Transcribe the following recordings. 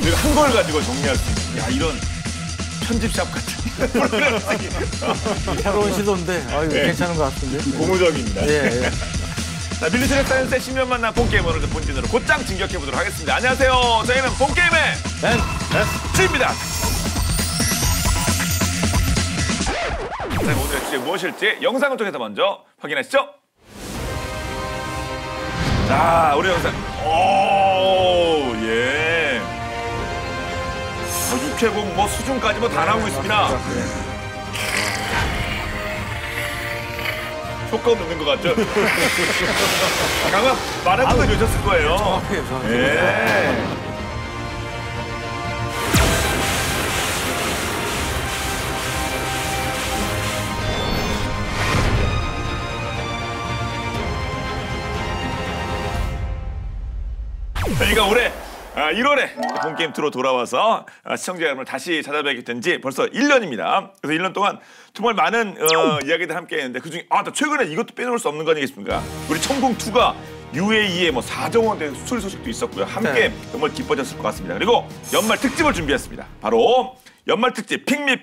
우리가 한 걸 가지고 정리할 수 있는. 야, 이런 편집샵 같은. 새로운 시도인데 괜찮은 것 같은데. 고무적입니다. 예. 자, 밀리터리 사이언스의 10년 만난 본게임을 본진으로 곧장 진격해보도록 하겠습니다. 안녕하세요. 저희는 본게임의 NSG입니다. 자, 오늘의 주제 무엇일지 영상을 통해서 먼저 확인하시죠. 자, 우리 영상. 오, 예. 육해공 뭐 수준까지 뭐 다 나오고 있습니다. 효과 없는 것 같죠? 아마 많은 분들 보셨을 거예요. 정확해요. 예. 저희가 올해 1월에 본게임 2로 돌아와서 시청자 여러분을 다시 찾아뵙게 된 지 벌써 1년입니다. 그래서 1년 동안 정말 많은 이야기들 함께 했는데 그중에 또 최근에 이것도 빼놓을 수 없는 거 아니겠습니까? 우리 천공2가 UAE의 뭐 4정원 대 수출 소식도 있었고요. 함께 정말 기뻐졌을 것 같습니다. 그리고 연말 특집을 준비했습니다. 바로 연말 특집 핑미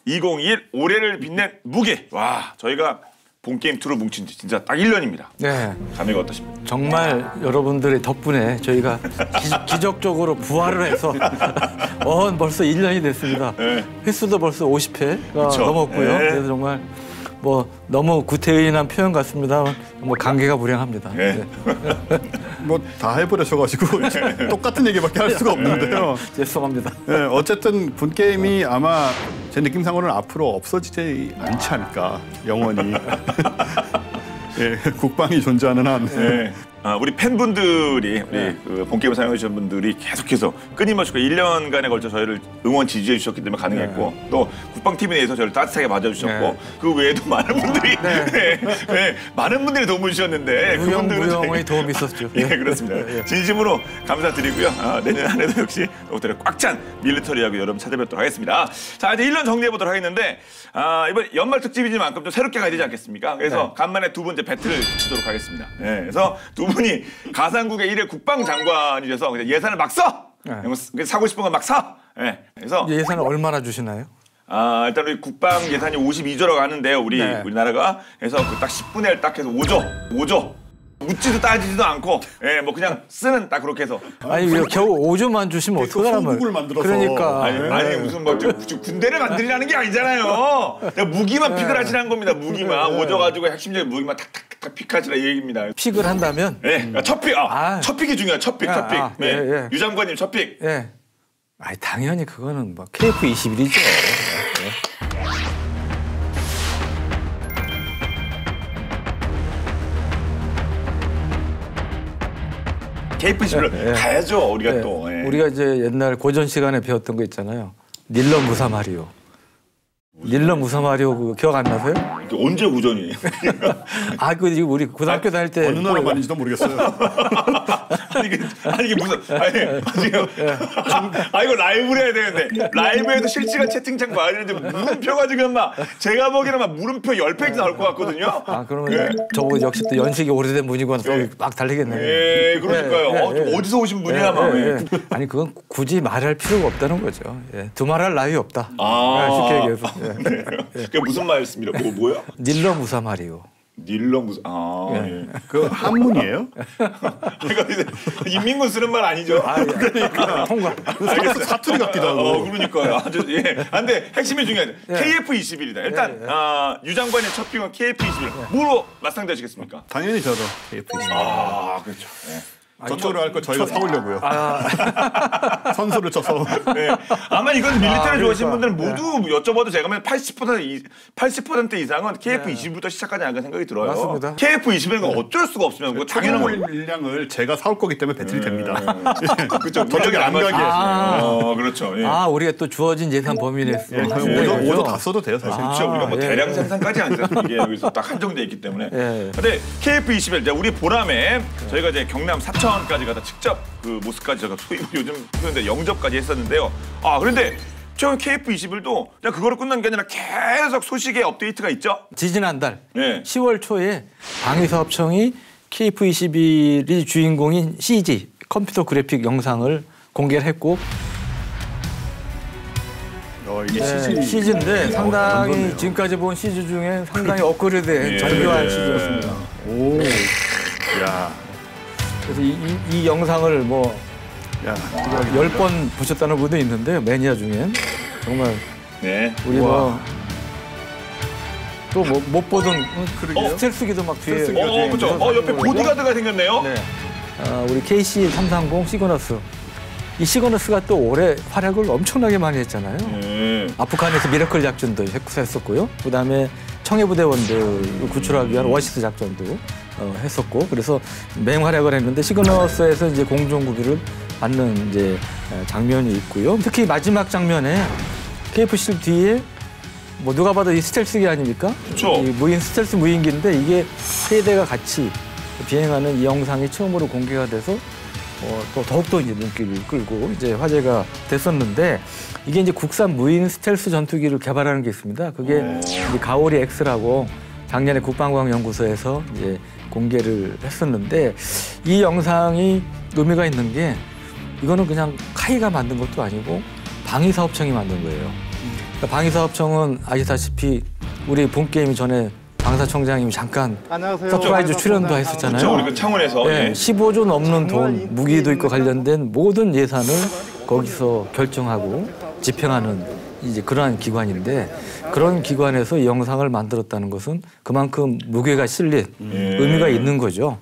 2021 올해를 빛낸 무게. 와, 저희가 본게임 2로 뭉친 지 진짜 딱 1년입니다. 네. 감회가 어떠십니까? 정말 여러분들의 덕분에 저희가 기적적으로 부활을 해서 벌써 1년이 됐습니다. 네. 횟수도 벌써 50회가 넘었고요. 네. 그래서 정말 뭐 너무 구태의인한 표현 같습니다. 뭐 감개가 무량합니다. 네. 뭐 다 해버려셔가지고 똑같은 얘기밖에 할 수가 없는데요. 죄송합니다. 네, 어쨌든 본게임이 아마 제 느낌상으로는 앞으로 없어지지 않지 않을까, 영원히. 예, 국방이 존재하는 한. 네. 우리 팬분들이 우리 그 본게임을 사용해주신 분들이 계속해서 끊임없이 1년간에 걸쳐 저희를 응원 지지해 주셨기 때문에 가능했고 또 국방팀에 대해서 저를 따뜻하게 맞아주셨고 그 외에도 많은 분들이 많은 분들이 도움을 주셨는데 무용의 도움이 있었죠. 예, 그렇습니다. 진심으로 감사드리고요. 내년 한 해도 역시 더욱더 꽉 찬 밀리터리하고 여러분 찾아뵙도록 하겠습니다. 자, 이제 1년 정리해보도록 하겠는데 이번 연말 특집이니만큼 좀 새롭게 가야 되지 않겠습니까? 그래서 간만에 두 번째 배틀을 치도록 하겠습니다. 그래서 두 분이 가상국의 1회 국방장관이 돼서 그냥 예산을 막 써! 사고 싶은 건 막 사! 그래서 예산을 얼마나 주시나요? 일단 우리 국방 예산이 52조라고 하는데요. 우리나라가. 그래서 그 딱 10분의 1 딱 해서 5조. 묻지도 따지지도 않고 뭐 그냥 쓰는 딱 그렇게 해서. 아니 겨우 5조만 주시면 어떡하라면. 소국을 만들어서. 그러니까. 아니 무슨 뭐 군대를 만들려는 게 아니잖아요. 무기만 픽을 하시라는 겁니다. 무기만 5조 가지고 핵심적인 무기만 탁탁탁 픽하시라 이 얘기입니다. 픽을 한다면? 첫 픽. 첫 픽이 중요해요. 첫 픽. 유 장관님 첫 픽. 당연히 그거는 뭐 KF-21이죠. KF-21을 가야죠. 우리가 또. 우리가 이제 옛날 고전 시간에 배웠던 거 있잖아요. 닐러 무사 마리오. 닐러 무사 마리오 그거 기억 안 나세요? 언제 우전이에요? 지금 우리 고등학교 다닐 때 어느 나라 말인지도 모르겠어요. 이게 무슨 지금 이거 라이브로 해야 되는데 라이브에도 실시간 채팅창 봐야 되는데 물음표가 지금 막 제가 보기에는 막 물음표 10페이지 나올 것 같거든요. 그러면 저거 역시 또 연식이 오래된 분이고 막 달리겠네요. 그러니까요. 어디서 오신 분이야 막. 아니 그건 굳이 말할 필요가 없다는 거죠. 두말할 나위 없다. 쉽게 얘기해서. 그게 무슨 말씀이라 뭐야? 닐러 무사 마리오. 닐러 무사. 그 한문이에요? 인민군 쓰는 말 아니죠? 그러니까 통과. 사투리 같기도 하고. 그러니까요. 아주 근데 핵심이 중요하죠. KF-21이다. 일단 유 장관의 첫 픽은 KF-21. 뭐로 맞상대하시겠습니까? 당연히 저도 KF-21. 그렇죠. 저쪽으로 할 거 저희가 사오려고요. 선수를 쳐서. 아마 이건 밀리터리 좋아하시는 분들은 모두 여쭤봐도 제가 보면 80% 이상은 KF-21부터 시작하지 않을까 생각이 들어요. 맞습니다. KF-21은 어쩔 수가 없으면 그거 당연한 물량을 제가 사올 거기 때문에 배틀이 됩니다. 그렇죠. 저쪽에 안 가게. 그렇죠. 우리가 또 주어진 예산 범위 내에서 5조 다 써도 돼요, 사실. 그렇죠. 우리가 뭐 대량 생산까지 아니죠. 이게 여기서 딱 한정돼 있기 때문에. 근데 KF-21 우리 보람에 저희가 이제 경남 사천까지 가다 직접 그 모습까지 제가 요즘 표현대 영접까지 했었는데요. 그런데 최근 KF-21도 그냥 그거로 끝난 게 아니라 계속 소식에 업데이트가 있죠. 지지난달 10월 초에 방위사업청이 KF-21이 주인공인 CG 컴퓨터 그래픽 영상을 공개를 했고 이게 CG인데 상당히 완전네요. 지금까지 본 CG 중에 상당히 업그레이드된 정교한 CG였습니다. 오, 야, 그래서 이 영상을 뭐 야, 10번 보셨다는 분도 있는데 매니아 중엔 정말 네. 우리 뭐 또 못 보던 스텔스기도 막 뒤에 그렇죠. 옆에 보디가드가 생겼네요. 네. 우리 KC330 시그너스. 이 시그너스가 또 올해 활약을 엄청나게 많이 했잖아요. 아프간에서 미라클 작전도 했었고요. 그다음에 청해부대원들 구출하기 위한 워시스 작전도 했었고, 그래서 맹활약을 했는데 시그너스에서 이제 공중구비를 받는 이제 장면이 있고요. 특히 마지막 장면에 KF-17 뒤에 뭐 누가 봐도 이 스텔스기 아닙니까? 그렇죠. 이 무인 스텔스 무인기인데 이게 세 대가 같이 비행하는 이 영상이 처음으로 공개가 돼서 또 더욱더 이제 눈길을 끌고 이제 화제가 됐었는데, 이게 이제 국산 무인 스텔스 전투기를 개발하는 게 있습니다. 그게 이제 가오리 X라고 작년에 국방과학연구소에서 이제 공개를 했었는데, 이 영상이 의미가 있는 게 이거는 그냥 카이가 만든 것도 아니고 방위사업청이 만든 거예요. 그러니까 방위사업청은 아시다시피 우리 본 게임 전에 방사청장님이 잠깐 서프라이즈 출연도 했었잖아요. 그렇죠. 우리 그 창원에서. 네, 15조 넘는 돈, 무기도 있고 관련된 모든 예산을 거기서 결정하고 집행하는 이제 그러한 기관인데, 그런 기관에서 이 영상을 만들었다는 것은 그만큼 무게가 실린 의미가 있는 거죠.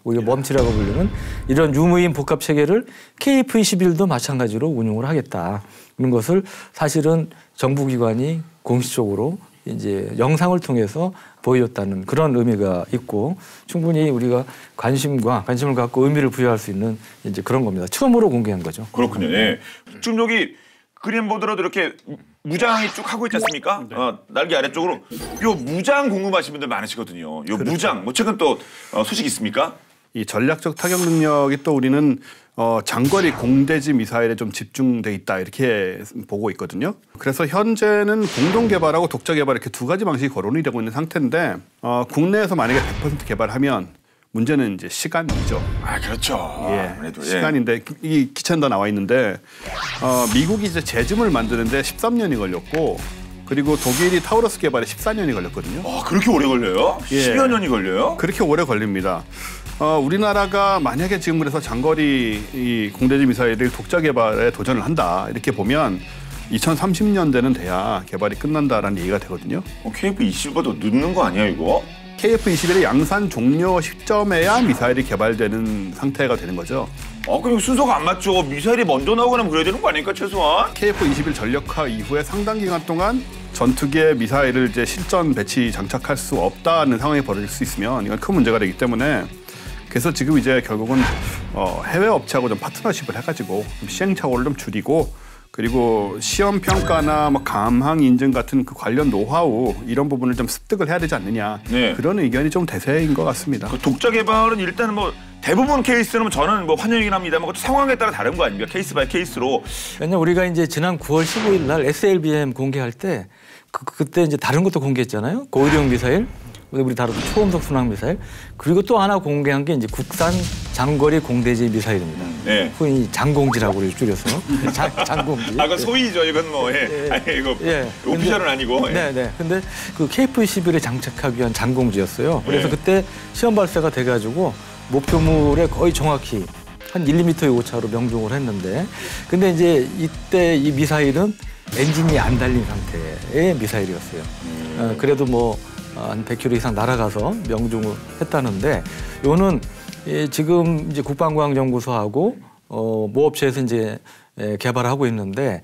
우리가 멈치라고 부르는 이런 유무인 복합 체계를 KF-21도 마찬가지로 운용을 하겠다. 이런 것을 사실은 정부기관이 공식적으로 이제 영상을 통해서 보여줬다는 그런 의미가 있고, 충분히 우리가 관심을 갖고 의미를 부여할 수 있는 이제 그런 겁니다. 처음으로 공개한 거죠. 그렇군요. 예. 지금 여기 그림 보더라도 이렇게 무장이 쭉 하고 있지 않습니까? 날개 아래쪽으로. 요 무장 궁금하신 분들 많으시거든요. 요 그렇죠. 무장. 뭐 최근 또 소식 있습니까? 이 전략적 타격 능력이 또 우리는 장거리 공대지 미사일에 좀 집중돼 있다 이렇게 보고 있거든요. 그래서 현재는 공동 개발하고 독자 개발 이렇게 두 가지 방식이 거론이 되고 있는 상태인데, 국내에서 만약에 100% 개발하면 문제는 이제 시간이죠. 아, 그렇죠. 예, 아무래도, 시간인데 이 기체는 다 나와 있는데, 미국이 이제 제즘을 만드는데 13년이 걸렸고, 그리고 독일이 타우러스 개발에 14년이 걸렸거든요. 그렇게 오래 걸려요? 예. 10여 년이 걸려요? 그렇게 오래 걸립니다. 우리나라가 만약에 지금 그래서 장거리 이 공대지 미사일을 독자 개발에 도전을 한다 이렇게 보면 2030년대는 돼야 개발이 끝난다라는 얘기가 되거든요. KF-21보다 늦는 거 아니야 이거? KF-21의 양산 종료 시점에야 미사일이 개발되는 상태가 되는 거죠. 그럼 순서가 안 맞죠. 미사일이 먼저 나오거나 그래야 되는 거 아닙니까 최소한? KF-21 전력화 이후에 상당 기간 동안 전투기에 미사일을 이제 실전 배치 장착할 수 없다는 상황이 벌어질 수 있으면 이건 큰 문제가 되기 때문에, 그래서 지금 이제 결국은 해외 업체하고 좀 파트너십을 해가지고 좀 시행착오를 좀 줄이고, 그리고 시험 평가나 뭐 감항 인증 같은 그 관련 노하우 이런 부분을 좀 습득을 해야 되지 않느냐. 네. 그런 의견이 좀 대세인 것 같습니다. 그 독자 개발은 일단은 뭐 대부분 케이스는 저는 뭐 환영이긴 합니다만 그것도 상황에 따라 다른 거 아닙니까? 케이스 바이 케이스로. 왜냐면 우리가 이제 지난 9월 15일 날 SLBM 공개할 때 그때 이제 다른 것도 공개했잖아요. 고위력 미사일, 우리 다루던 초음속 순항 미사일, 그리고 또 하나 공개한 게 이제 국산 장거리 공대지 미사일입니다. 네. 흔히 장공지라고 줄여서 장공지. 그건 소위죠. 이건 뭐 아니 이거 오피셜은 아니고. 네. 근데 그 KF-21에 장착하기 위한 장공지였어요. 그래서 그때 시험 발사가 돼가지고 목표물에 거의 정확히 한 1, 2m의 오차로 명중을 했는데, 근데 이제 이때 이 미사일은 엔진이 안 달린 상태의 미사일이었어요. 그래도 뭐 한 100km 이상 날아가서 명중을 했다는데, 요는 지금 이제 국방과학연구소하고 모 업체에서 이제 개발하고 있는데,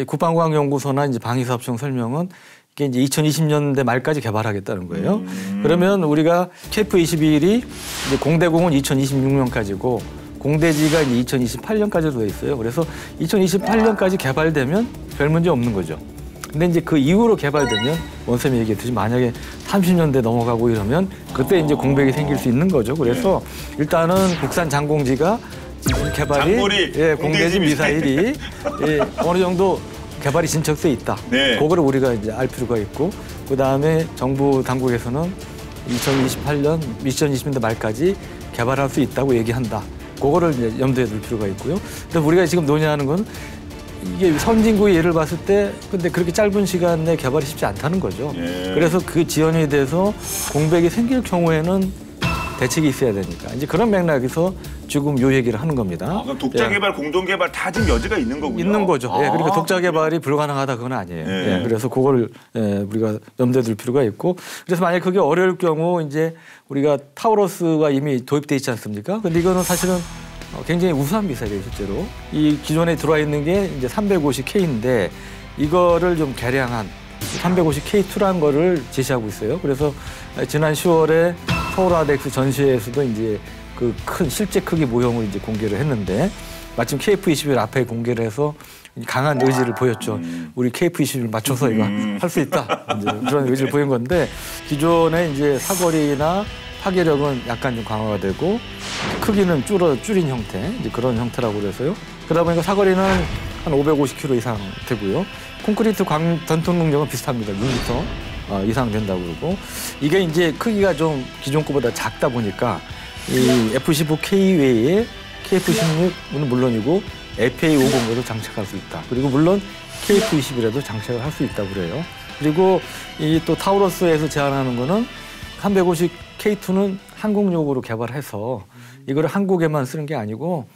국방과학연구소나 이제 방위사업청 설명은 이게 이제 2020년대 말까지 개발하겠다는 거예요. 그러면 우리가 KF-21이 이제 공대공은 2026년까지고 공대지가 이제 2028년까지로 돼 있어요. 그래서 2028년까지 개발되면 별 문제 없는 거죠. 근데 이제 그 이후로 개발되면 원쌤이 얘기했듯이 만약에 30년대 넘어가고 이러면 그때 이제 공백이 생길 수 있는 거죠. 그래서 일단은 국산 장공지가 지금 개발이 장거리 공대지 미사일이 어느 정도 개발이 진척돼 있다. 네. 그거를 우리가 이제 알 필요가 있고, 그 다음에 정부 당국에서는 2028년, 2020년대 말까지 개발할 수 있다고 얘기한다. 그거를 이제 염두에 둘 필요가 있고요. 그래서 우리가 지금 논의하는 건 이게 선진국의 예를 봤을 때 근데 그렇게 짧은 시간 내 개발이 쉽지 않다는 거죠. 예. 그래서 그 지연에 대해서 공백이 생길 경우에는 대책이 있어야 되니까 이제 그런 맥락에서 지금 요 얘기를 하는 겁니다. 그럼 독자 개발, 공동 개발 다 지금 여지가 있는 거군요. 있는 거죠. 예, 그러니까 독자 개발이 불가능하다 그건 아니에요. 예, 그래서 그걸 우리가 염두에 둘 필요가 있고 그래서 만약 그게 어려울 경우 이제 우리가 타우러스가 이미 도입돼 있지 않습니까? 근데 이거는 사실은 굉장히 우수한 미사일이에요, 실제로. 이 기존에 들어와 있는 게 이제 350K인데 이거를 좀 개량한 350K2라는 거를 제시하고 있어요. 그래서 지난 10월에 서울 아덱스 전시회에서도 이제 그 큰 실제 크기 모형을 이제 공개를 했는데 마침 KF-21 앞에 공개를 해서 강한 의지를 보였죠. 우리 KF-21을 맞춰서 이거 할 수 있다. 이제 그런 의지를 보인 건데 기존에 이제 사거리나 파괴력은 약간 좀 강화가 되고 크기는 줄인 형태, 이제 그런 형태라고 그래서요. 그러다 보니까 사거리는 한 550km 이상 되고요. 콘크리트 전통 능력은 비슷합니다. 6m 이상 된다고 그러고 이게 이제 크기가 좀 기존 거보다 작다 보니까 이 F-15K 외에 KF-16은 물론이고 FA-50에도 장착할 수 있다. 그리고 물론 KF-21에도 장착을 할 수 있다고 그래요. 그리고 이 또 타우러스에서 제안하는 거는 350K2는 한국용으로 개발해서 이거를 한국에만 쓰는 게 아니고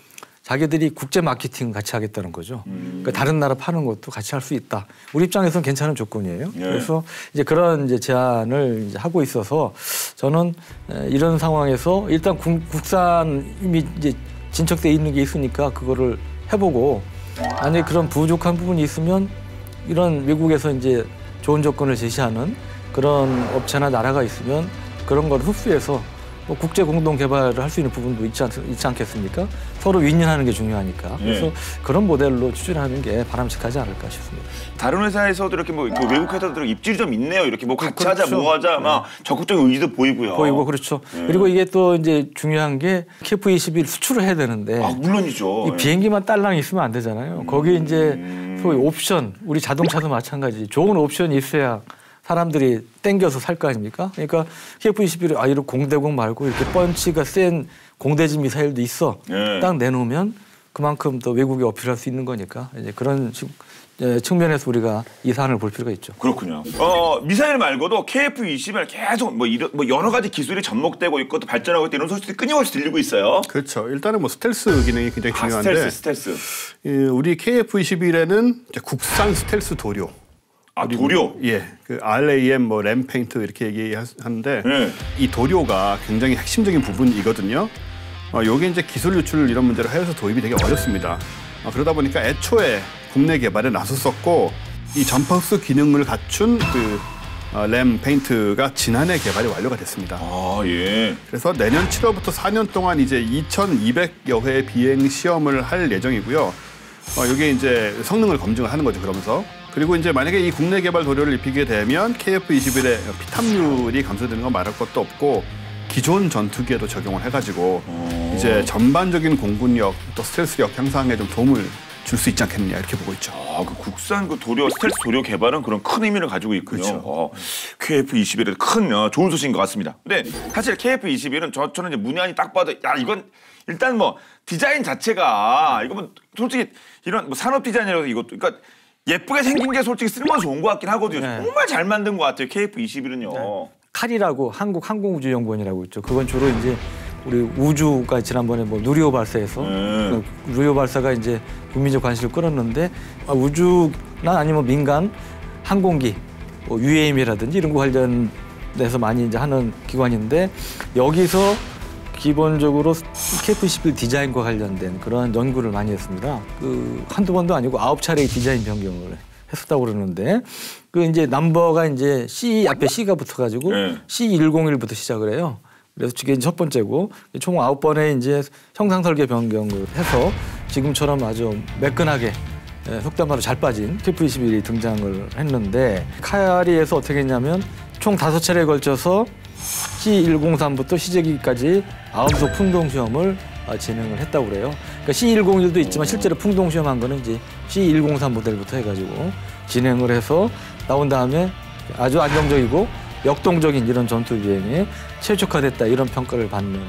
자기들이 국제 마케팅 같이 하겠다는 거죠. 그러니까 다른 나라 파는 것도 같이 할 수 있다. 우리 입장에서는 괜찮은 조건이에요. 예. 그래서 이제 그런 이제 제안을 이제 하고 있어서 저는 이런 상황에서 일단 국산 이미 이제 진척돼 있는 게 있으니까 그거를 해보고 만약에 그런 부족한 부분이 있으면 이런 외국에서 이제 좋은 조건을 제시하는 그런 업체나 나라가 있으면 그런 걸 흡수해서 뭐 국제 공동 개발을 할 수 있는 부분도 있지 않겠습니까? 서로 윈윈하는 게 중요하니까. 그래서 그런 모델로 추진하는 게 바람직하지 않을까 싶습니다. 다른 회사에서도 이렇게 뭐 그 외국 회사들 입질이 좀 있네요. 이렇게 뭐 같이 그렇죠. 하자, 뭐 하자, 막 적극적인 의지도 보이고요. 보이고 그렇죠. 그리고 이게 또 이제 중요한 게 KF-21 수출을 해야 되는데. 아, 물론이죠. 이 비행기만 딸랑 있으면 안 되잖아요. 거기 이제 소위 옵션, 우리 자동차도 마찬가지. 좋은 옵션이 있어야 사람들이 땡겨서 살 거 아닙니까? 그러니까 KF-21을 이런 공대공 말고 이렇게 펀치가 센 공대지 미사일도 있어. 딱 내놓으면 그만큼 더 외국에 어필할 수 있는 거니까 이제 그런 측면에서 우리가 이 사안을 볼 필요가 있죠. 그렇군요. 미사일 말고도 KF-21 계속 뭐 여러 가지 기술이 접목되고 있고 또 발전하고 있다 이런 소식들이 끊임없이 들리고 있어요. 그렇죠. 일단은 뭐 스텔스 기능이 굉장히 중요한데 스텔스. 우리 KF-21에는 국산 스텔스 도료. 도료? 예, 그 RAM, 뭐 램 페인트 이렇게 얘기하는데 이 도료가 굉장히 핵심적인 부분이거든요. 요게 이제 기술 유출 이런 문제로 해외에서 도입이 되게 어렵습니다. 그러다 보니까 애초에 국내 개발에 나섰었고 이 점퍼스 기능을 갖춘 그 램 페인트가 지난해 개발이 완료가 됐습니다. 아, 예. 그래서 내년 7월부터 4년 동안 이제 2,200여 회 비행 시험을 할 예정이고요. 이게 이제 성능을 검증을 하는 거죠. 그러면서. 그리고 이제 만약에 이 국내 개발 도료를 입히게 되면 KF-21의 피탐률이 감소되는 건 말할 것도 없고 기존 전투기에도 적용을 해가지고 이제 전반적인 공군력 또 스텔스력 향상에 좀 도움을 줄 수 있지 않겠느냐 이렇게 보고 있죠. 그 국산 그 도료 스텔스 도료 개발은 그런 큰 의미를 가지고 있군요. 그렇죠. KF-21은 큰 좋은 소식인 것 같습니다. 근데 사실 KF-21은 저는 이제 문양이 딱 봐도 이건 일단 뭐 디자인 자체가 이거 뭐 솔직히 이런 뭐 산업 디자인이라서 이것도 그러니까. 예쁘게 생긴 게 솔직히 쓰는 건 좋은 것 같긴 하거든요. 네. 정말 잘 만든 것 같아요. KF-21은요. 네. 칼이라고 한국항공우주연구원이라고 있죠. 그건 주로 이제 우리 우주가 지난번에 뭐 누리호 발사에서 누리호 발사가 이제 국민적 관심을 끌었는데 우주나 아니면 민간 항공기, 뭐 UAM이라든지 이런 거 관련돼서 많이 이제 하는 기관인데 여기서 기본적으로 KF-21 디자인과 관련된 그런 연구를 많이 했습니다. 그 한두 번도 아니고 9차례의 디자인 변경을 했었다고 그러는데 그 이제 넘버가 이제 C 앞에 C가 붙어가지고 C101부터 시작을 해요. 그래서 그게 첫 번째고 총 9번의 이제 형상 설계 변경을 해서 지금처럼 아주 매끈하게 속담말로 잘 빠진 KF-21이 등장을 했는데 카리에서 어떻게 했냐면 총 5차례에 걸쳐서 C103부터 시제기까지 9소 풍동 시험을 진행을 했다고 그래요. 그러니까 C101도 있지만 실제로 풍동 시험한 거는 이제 C103 모델부터 해가지고 진행을 해서 나온 다음에 아주 안정적이고 역동적인 이런 전투 비행에 최적화됐다 이런 평가를 받는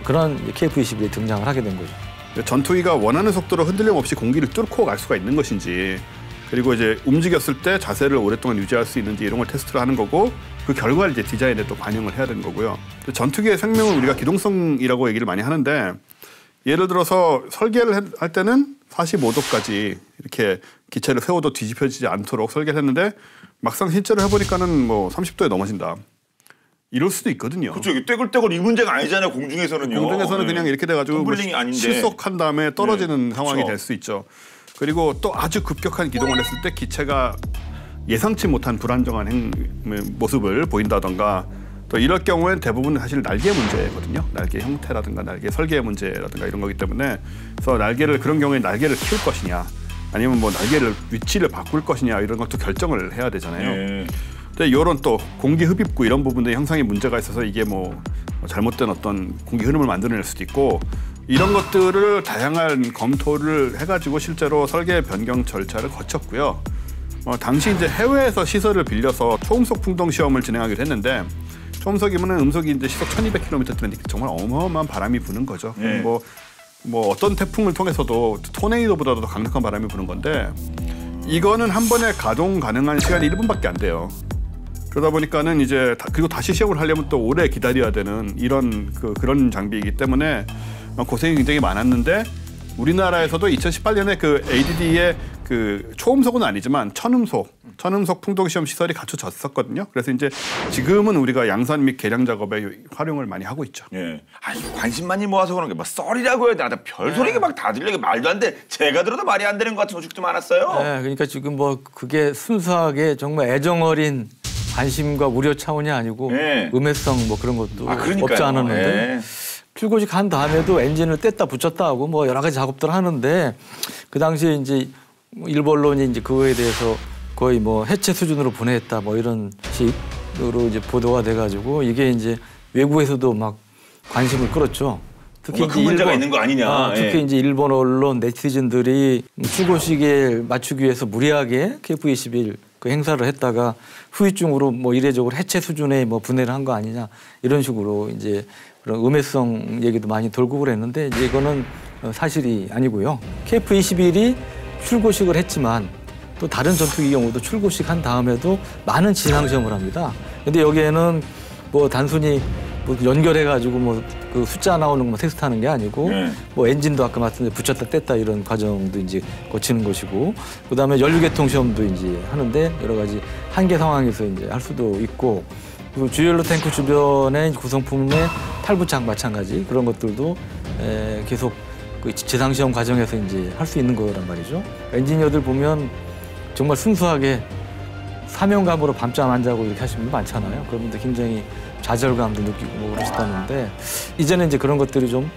그런 KF-21이 등장을 하게 된 거죠. 전투기가 원하는 속도로 흔들림 없이 공기를 뚫고 갈 수가 있는 것인지, 그리고 이제 움직였을 때 자세를 오랫동안 유지할 수 있는지 이런 걸 테스트를 하는 거고, 그 결과를 이제 디자인에 또 반영을 해야 되는 거고요. 전투기의 생명을 우리가 기동성이라고 얘기를 많이 하는데, 예를 들어서 설계를 할 때는 45도까지 이렇게 기체를 세워도 뒤집혀지지 않도록 설계를 했는데 막상 실제로 해보니까는 뭐 30도에 넘어진다. 이럴 수도 있거든요. 그렇죠. 떼굴떼굴 이 문제가 아니잖아요. 공중에서는요. 공중에서는 그냥 이렇게 돼가지고 뭐 실속한 다음에 떨어지는 상황이 그렇죠. 될 수 있죠. 그리고 또 아주 급격한 기동을 했을 때 기체가 예상치 못한 불안정한 모습을 보인다던가, 또 이럴 경우엔 대부분 사실 날개 문제거든요. 날개 형태라든가 날개 설계 문제라든가 이런 거기 때문에, 그래서 날개를 그런 경우에 날개를 키울 것이냐 아니면 뭐 날개를 위치를 바꿀 것이냐 이런 것도 결정을 해야 되잖아요. 근데 이런 또 공기 흡입구 이런 부분들의 형상에 문제가 있어서 이게 뭐 잘못된 어떤 공기 흐름을 만들어낼 수도 있고, 이런 것들을 다양한 검토를 해가지고 실제로 설계 변경 절차를 거쳤고요. 당시 이제 해외에서 시설을 빌려서 초음속 풍동 시험을 진행하기로 했는데, 초음속이면은 음속이 이제 시속 1200km 정말 어마어마한 바람이 부는 거죠. 뭐 어떤 태풍을 통해서도 토네이도보다도 더 강력한 바람이 부는 건데, 이거는 한 번에 가동 가능한 시간이 1분밖에 안 돼요. 그러다 보니까는 이제 그리고 다시 시험을 하려면 또 오래 기다려야 되는 이런 그런 장비이기 때문에 고생이 굉장히 많았는데, 우리나라에서도 2018년에 그 ADD의 그 초음속은 아니지만 천음속 풍동 시험 시설이 갖춰졌었거든요. 그래서 이제 지금은 우리가 양산 및 개량 작업에 활용을 많이 하고 있죠. 예. 관심 많이 모아서 그런 게 뭐 썰이라고 해야 되나, 별소리가 막 다 들려. 말도 안 돼. 제가 들어도 말이 안 되는 것 같은 소식도 많았어요. 네, 그러니까 지금 뭐 그게 순수하게 정말 애정 어린 관심과 우려 차원이 아니고 음해성 뭐 그런 것도 없지 않았는데, 출고식 한 다음에도 엔진을 뗐다 붙였다 하고 뭐 여러 가지 작업들을 하는데, 그 당시에 이제 일부 언론이 이제 그거에 대해서 거의 뭐 해체 수준으로 분해했다 뭐 이런 식으로 이제 보도가 돼가지고, 이게 이제 외국에서도 막 관심을 끌었죠. 특히 이제 문제가 있는 거 아니냐. 특히 이제 일본 언론 네티즌들이 출고식에 맞추기 위해서 무리하게 KF-21 그 행사를 했다가 후유증으로 뭐 이례적으로 해체 수준의 뭐 분해를 한 거 아니냐 이런 식으로 이제 그런 음해성 얘기도 많이 돌고 그랬는데, 이제 이거는 사실이 아니고요. KF-21이 출고식을 했지만 또 다른 전투기 경우도 출고식 한 다음에도 많은 진상 시험을 합니다. 근데 여기에는 뭐 단순히 뭐 연결해가지고 뭐 그 숫자 나오는 거 테스트하는 게 아니고, 뭐 엔진도 아까 말씀드린 붙였다 뗐다 이런 과정도 이제 거치는 것이고, 그다음에 연료 개통 시험도 이제 하는데 여러 가지 한계 상황에서 이제 할 수도 있고, 그리고 주연료 탱크 주변의 구성품의 탈부착 마찬가지 그런 것들도 계속 그 지상 시험 과정에서 이제 할 수 있는 거란 말이죠. 엔지니어들 보면 정말 순수하게 사명감으로 밤잠 안 자고 이렇게 하시는 분 많잖아요. 그런 분들 굉장히 좌절감도 느끼고 뭐 그러시다는데, 이제는 이제 그런 것들이 좀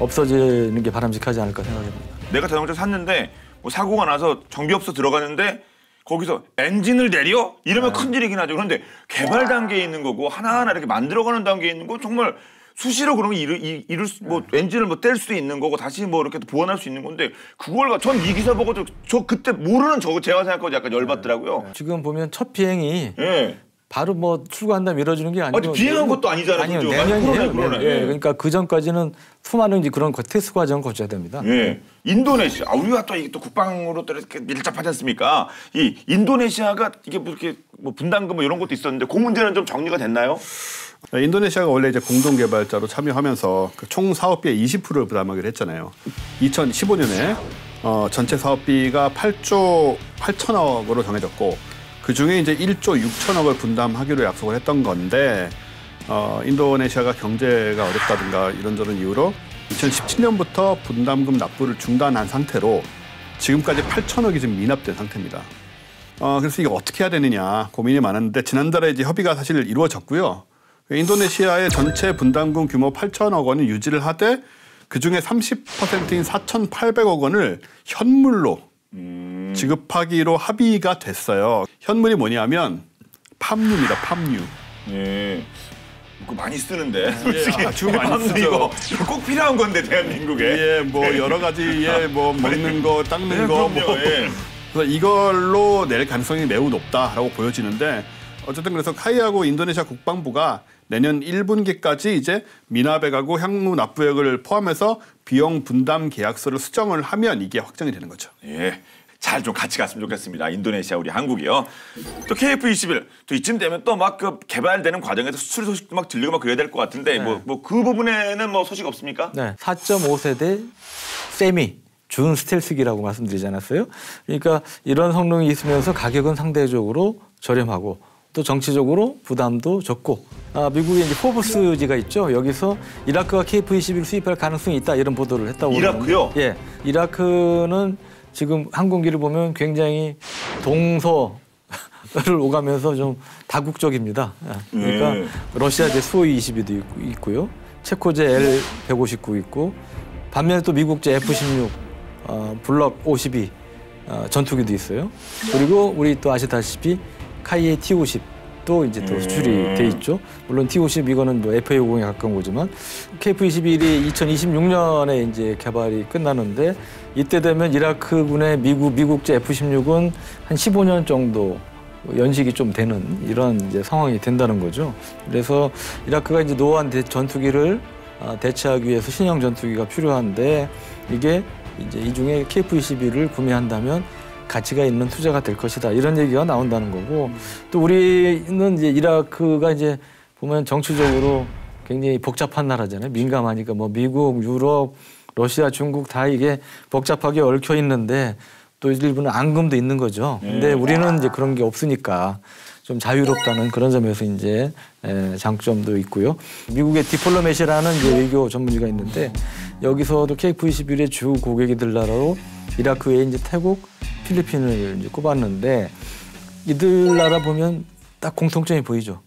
없어지는 게 바람직하지 않을까 생각합니다. 내가 자동차 샀는데 뭐 사고가 나서 정비업소 들어가는데 거기서 엔진을 내려? 이러면 큰일이긴 하죠. 그런데 개발 단계에 있는 거고 하나하나 이렇게 만들어가는 단계에 있는 거 정말 수시로 그러면 이룰 수, 뭐 엔진을 뭐 뗄 수도 있는 거고 다시 뭐 이렇게 보완할 수 있는 건데, 그걸 전 이 기사 보고 저 그때 모르는 제가 생각하고 약간 열받더라고요. 지금 보면 첫 비행이 바로 뭐 출고한다 밀어주는 게 아니고 비행한 것도 아니잖아요. 아니요, 그죠? 내년이에요. 그러네. 그러니까 그 전까지는 수많은 이제 그런 테스트 과정을 거쳐야 됩니다. 인도네시아, 우리가 또 이게 또 국방으로 또 이렇게 밀접하지 않습니까? 이 인도네시아가 이게 뭐 이렇게 뭐 분담금 뭐 이런 것도 있었는데, 그 문제는 좀 정리가 됐나요? 인도네시아가 원래 이제 공동 개발자로 참여하면서 그 총 사업비의 20%를 부담하기로 했잖아요. 2015년에 전체 사업비가 8조 8천억으로 정해졌고, 그 중에 이제 1조 6천억을 분담하기로 약속을 했던 건데, 인도네시아가 경제가 어렵다든가 이런저런 이유로 2017년부터 분담금 납부를 중단한 상태로 지금까지 8천억이 지금 미납된 상태입니다. 그래서 이게 어떻게 해야 되느냐 고민이 많았는데, 지난달에 이제 협의가 사실 이루어졌고요. 인도네시아의 전체 분담금 규모 8천억 원을 유지를 하되, 그중에 30%인 4,800억 원을 현물로 지급하기로 합의가 됐어요. 현물이 뭐냐면 팜유입니다. 팜유. 그거 많이 쓰는데. 솔직히 아주 많이 쓰죠. 이거 꼭 필요한 건데 대한민국에. 뭐 여러 가지 뭐 먹는 거, 닦는 거, 뭐. 그래서 이걸로 낼 가능성이 매우 높다라고 보여지는데, 어쨌든 그래서 카이하고 인도네시아 국방부가 내년 1분기까지 이제 미납액하고 향후 납부액을 포함해서 비용 분담 계약서를 수정을 하면 이게 확정이 되는 거죠. 예. 잘 좀 같이 갔으면 좋겠습니다. 인도네시아 우리 한국이요. 또 KF21 또 이쯤 되면 또 막 그 개발되는 과정에서 수출 소식도 막 들리고 막 그래야 될 것 같은데 뭐 그 부분에는 뭐 소식 없습니까? 네, 4.5세대 세미 준 스텔스기라고 말씀드리지 않았어요? 그러니까 이런 성능이 있으면서 가격은 상대적으로 저렴하고 또 정치적으로 부담도 적고 미국의 이제 포브스지가 있죠. 여기서 이라크가 KF-21을 수입할 가능성이 있다 이런 보도를 했다고. 이라크요? 예, 이라크는 지금 항공기를 보면 굉장히 동서를 오가면서 좀 다국적입니다. 그러니까 러시아제 수호이 22도 있고요. 체코제 L159 있고 반면에 또 미국제 F-16 블럭 52 전투기도 있어요. 그리고 우리 또 아시다시피 카이에 T-50도 이제 또 수출이 돼 있죠. 물론 T-50 이거는 뭐 FA50에 가까운 거지만 KF-21이 2026년에 이제 개발이 끝나는데 이때 되면 이라크군의 미국제 F-16은 한 15년 정도 연식이 좀 되는 이런 이제 상황이 된다는 거죠. 그래서 이라크가 이제 노후한 전투기를 대체하기 위해서 신형 전투기가 필요한데 이게 이제 이 중에 KF-21을 구매한다면 가치가 있는 투자가 될 것이다 이런 얘기가 나온다는 거고 또 우리는 이제 이라크가 이제 보면 정치적으로 굉장히 복잡한 나라잖아요. 민감하니까 뭐 미국, 유럽, 러시아, 중국 다 이게 복잡하게 얽혀 있는데 또 일부는 앙금도 있는 거죠. 근데 우리는 이제 그런 게 없으니까 좀 자유롭다는 그런 점에서 이제 장점도 있고요. 미국의 디플로메시라는 이제 외교 전문지가 있는데 여기서도 KF-21의 주 고객이 될 나라로 이라크 외에 이제 태국, 필리핀을 이제 꼽았는데 이들 나라 보면 딱 공통점이 보이죠.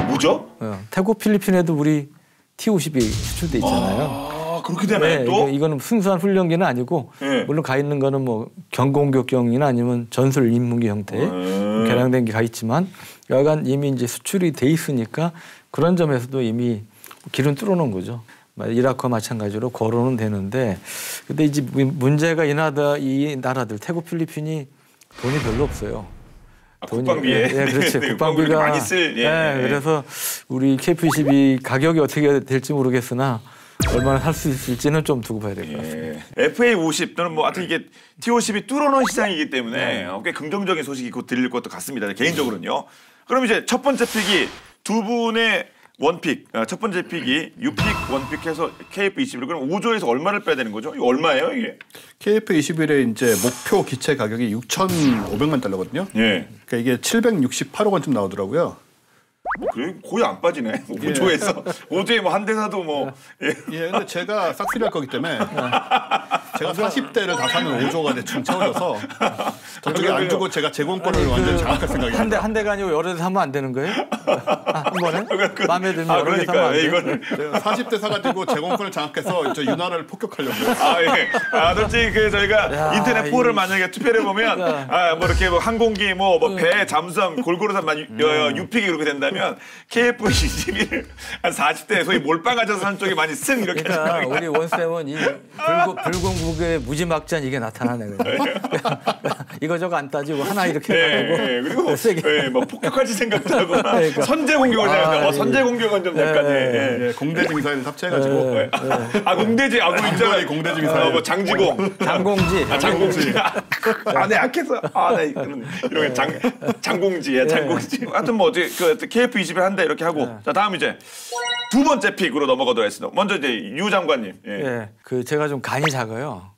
뭐죠? 태국, 필리핀에도 우리 T-50이 수출돼 있잖아요. 그렇게 되나요? 또? 이거는 순수한 훈련기는 아니고 물론 가 있는 거는 뭐 경공격경이나 아니면 전술 임무기 형태 개량된 게 가 있지만 여하간 이미 이제 수출이 돼 있으니까 그런 점에서도 이미 길은 뚫어놓은 거죠. 이라크와 마찬가지로 거론은 되는데 근데 이제 문제가 이 나라들 태국, 필리핀이 돈이 별로 없어요. 국방비에. 그렇지. 국방비가 많이 쓸. 그래서 우리 KF-22 가격이 어떻게 될지 모르겠으나 얼마나 살 수 있을지는 좀 두고 봐야 될 것 같습니다. FA50 또는 뭐 하여튼 이게 T-50이 뚫어놓은 시장이기 때문에 꽤 긍정적인 소식이 곧 들릴 것도 같습니다. 개인적으로는요. 그럼 이제 첫 번째 픽이 두 분의 원픽, 첫 번째 픽이 6픽 원픽해서 KF-21 그럼 5조에서 얼마를 빼야 되는 거죠? 이거 얼마예요 이게? KF-21의 이제 목표 기체 가격이 6,500만 달러거든요. 예. 그러니까 이게 768억 원쯤 나오더라고요. 그래 거의 안 빠지네. 5조에서 5조에 뭐 한 대 사도 뭐. 근데 제가 싹쓸이 할 거기 때문에 제가 40대를 다 사면 5조가 대충 채워져서 저쪽에 안 주고 제가 제공권을 완전히 장악할 생각입니다. 한 대가 아니고 여러 대 사면 안 되는 거예요? 한 번에? 마음에 들면 여러 대 사면 안 돼요? 이거는 40대 사가지고 제공권을 장악해서 저 유나를 폭격하려고요. 솔직히 저희가 인터넷 포를 만약에 투표를 보면 뭐 이렇게 뭐 항공기 뭐 배, 잠수함 골고루 사면 6픽이 그렇게 된다면 KF-21 한 40대 소위 몰빵하셔서 산 쪽이 많이 승 이렇게. 그러니까 우리 원쌤은 이 불공국의 무지막지한 이게 나타나네. 이거저거 안 따지고 하나 이렇게 그리고 뭐 폭격하실 생각도 하고 그러니까. 선제 공격을 생각하고 선제 공격은 좀 약간 공대지 미사일 탑재해가지고 공대지 장거리 공대지 미사일 뭐 장지공 장공지 네 약해서 네 이런 장공지야 장공지 하여튼 뭐 어떻게 그 KF-21 한다 이렇게 하고 자 다음 이제 두 번째 픽으로 넘어가도록 하겠습니다. 먼저 이제 유 장관님. 그 제가 좀 간이 작아요.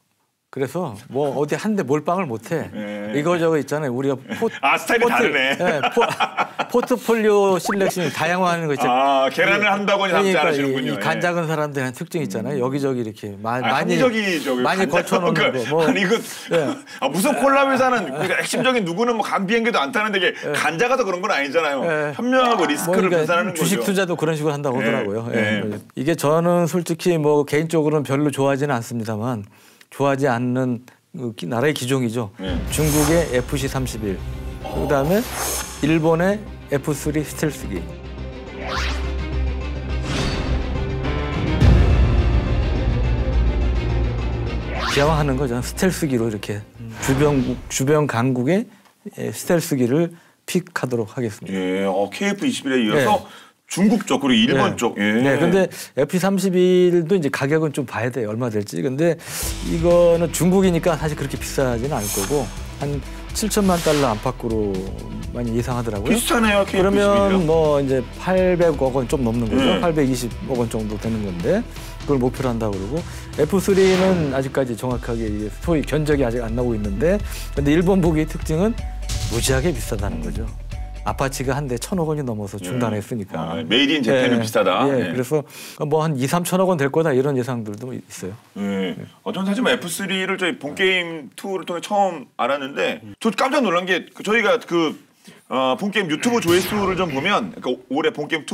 그래서 뭐 어디 한 대 몰빵을 못해. 이거저거 있잖아요. 우리가 스타일이 다르네. 포트폴리오 실렉션이 다양화하는 거 있잖아요. 계란을 한다고는 잡지 않으시는군요. 이 간 작은 사람들한 특징 있잖아요. 여기저기 이렇게 많이 거쳐놓는 거. 뭐. 아니 무슨 콜라 회사는 핵심적인 누구는 뭐 간 비행기도 안 타는데 이게 간 작아서 그런 건 아니잖아요. 현명하고 리스크를 분산하는 거죠. 주식 투자도 그런 식으로 한다고 하더라고요. 이게 저는 솔직히 뭐 개인적으로는 별로 좋아하지는 않습니다만 좋아하지 않는 나라의 기종이죠. 중국의 FC-31, 그다음에 일본의 F-3 스텔스기. 기왕하는 거죠. 스텔스기로 이렇게 주변 강국의 스텔스기를 픽하도록 하겠습니다. KF-21에 이어서 중국 쪽 그리고 일본 네. 쪽. 예. 네, 근데 F-31도 이제 가격은 좀 봐야 돼요. 얼마 될지. 근데 이거는 중국이니까 사실 그렇게 비싸지는 않을 거고 한 7천만 달러 안팎으로 많이 예상하더라고요. 비슷하네요. 그러면 뭐 이제 800억 원 좀 넘는 거죠. 네. 820억 원 정도 되는 건데 그걸 목표로 한다고 그러고 F3는 아직까지 정확하게 소위 견적이 아직 안 나오고 있는데 근데 일본 무기의 특징은 무지하게 비싸다는 거죠. 아파치가 한 대 1,000억 원이 넘어서 중단했으니까. 메이드 인 재팬은 비싸다. 예, 그래서 뭐 한 2, 3천억 원 될 거다 이런 예상들도 있어요. 예. 저는 사실 F3를 저희 본게임 2를 통해 처음 알았는데 저 깜짝 놀란 게 저희가 그 본게임 유튜브 조회수를 좀 보면 그러니까 올해 본게임 2